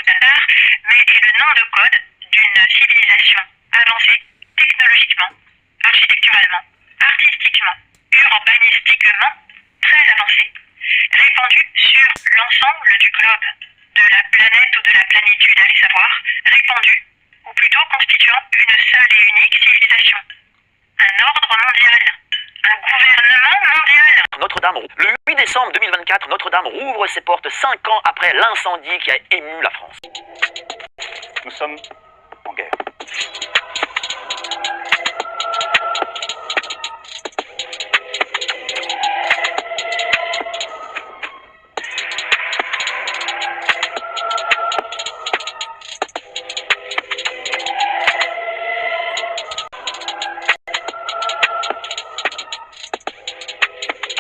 téléspectateurs, mais est le nom de code d'une civilisation avancée technologiquement, architecturalement, artistiquement, urbanistiquement très avancée, répandue sur l'ensemble du globe, de la planète ou de la planitude, allez savoir, répandue, ou plutôt constituant une seule et unique civilisation. Un ordre mondial, un gouvernement mondial. Notre-Dame, le 8 décembre 2024, Notre-Dame rouvre ses portes 5 ans après l'incendie qui a ému la France. Nous sommes en guerre.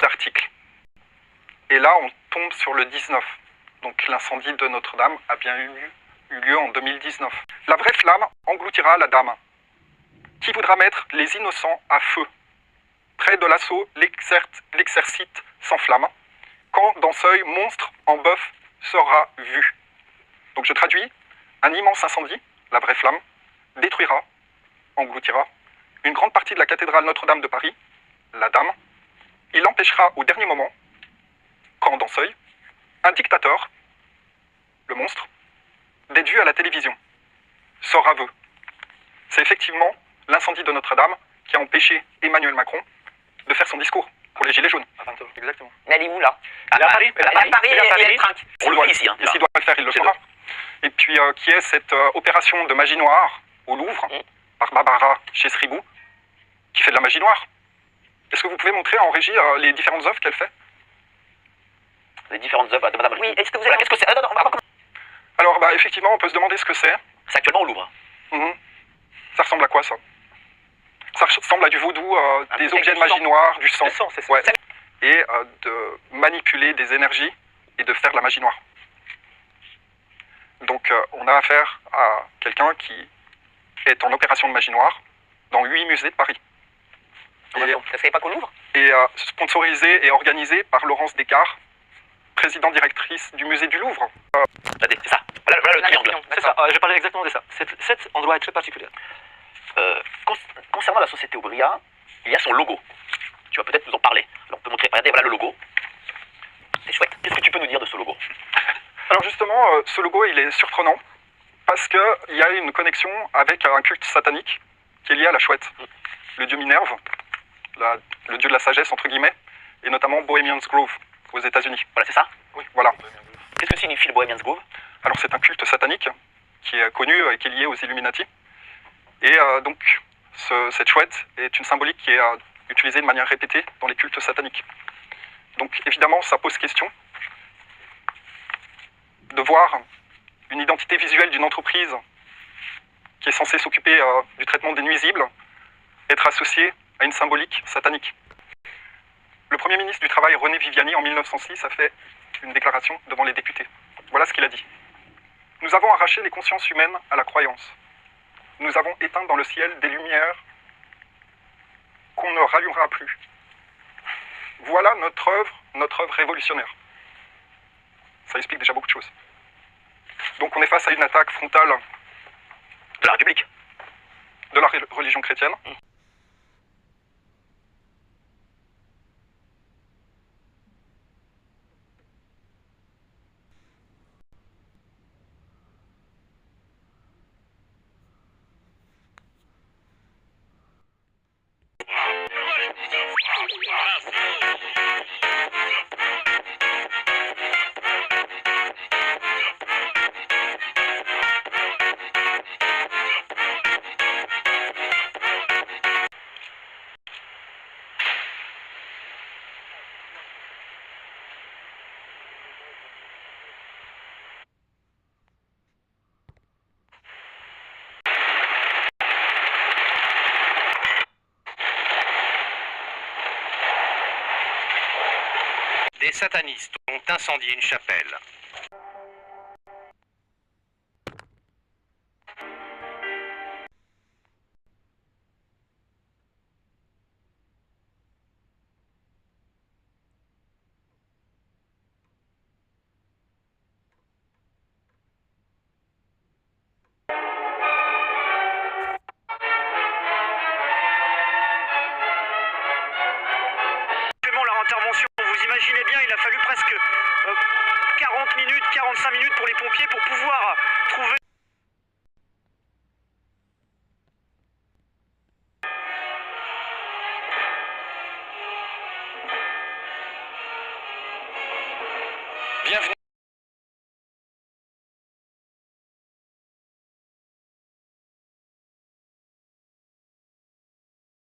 D'articles. Et là, on tombe sur le 19. Donc l'incendie de Notre-Dame a bien eu lieu en 2019. La vraie flamme engloutira la dame. Qui voudra mettre les innocents à feu? Près de l'assaut, l'exercite s'enflamme. Quand dans seuil, monstre en bœuf sera vu. Donc je traduis, un immense incendie, la vraie flamme, détruira, engloutira, une grande partie de la cathédrale Notre-Dame de Paris, la dame. Il empêchera au dernier moment, quand dans seuil, un dictateur, le monstre, d'être vu à la télévision. Sort aveu. C'est effectivement l'incendie de Notre-Dame qui a empêché Emmanuel Macron de faire son discours pour les Gilets jaunes. Exactement. Mais elle est où là? Elle est à Paris. Elle est à Paris et elle trinque. On le voit ici. Et s'il doit le faire, il le fera. Et puis, qui est cette opération de magie noire au Louvre, par Barbara Chesribou, qui fait de la magie noire. Est-ce que vous pouvez montrer en régie les différentes œuvres qu'elle fait? Les différentes œuvres de Madame. Oui, est-ce que vous avez... Qu'est-ce que c'est? Non, Alors, effectivement, on peut se demander ce que c'est. c'est actuellement au Louvre. Ça ressemble à quoi, ça? Ça ressemble à du vaudou, des objets de magie noire, du sang. Du sang, c'est ça. Ouais. Et de manipuler des énergies et de faire de la magie noire. Donc, on a affaire à quelqu'un qui est en opération de magie noire dans 8 musées de Paris. Est-ce qu'elle n'est pas qu'au Louvre? Et sponsorisé et organisé par Laurence Descartes, présidente-directrice du musée du Louvre. Regardez, c'est ça. Voilà le triangle. C'est ça, je parlais exactement de ça. Cet endroit est très particulier. Concernant la société Aubria, il y a son logo. Tu vas peut-être nous en parler. Alors on peut montrer, regardez, voilà le logo. C'est chouette. Qu'est-ce que tu peux nous dire de ce logo? Alors justement, ce logo, il est surprenant parce qu'il y a une connexion avec un culte satanique qui est lié à la chouette. Le dieu Minerve, le dieu de la sagesse, entre guillemets, et notamment Bohemian's Grove, aux États-Unis. Voilà, c'est ça? Oui, voilà. Qu'est-ce que signifie le Bohemian's Grove? Alors c'est un culte satanique qui est connu et qui est lié aux Illuminati. Et donc, cette chouette est une symbolique qui est utilisée de manière répétée dans les cultes sataniques. Donc évidemment, ça pose question de voir une identité visuelle d'une entreprise qui est censée s'occuper du traitement des nuisibles être associée à une symbolique satanique. Le Premier ministre du Travail, René Viviani, en 1906, a fait une déclaration devant les députés. Voilà ce qu'il a dit. « Nous avons arraché les consciences humaines à la croyance. Nous avons éteint dans le ciel des lumières qu'on ne rallumera plus. Voilà notre œuvre révolutionnaire. » Ça explique déjà beaucoup de choses. Donc on est face à une attaque frontale De la République. de la religion chrétienne. Des satanistes ont incendié une chapelle.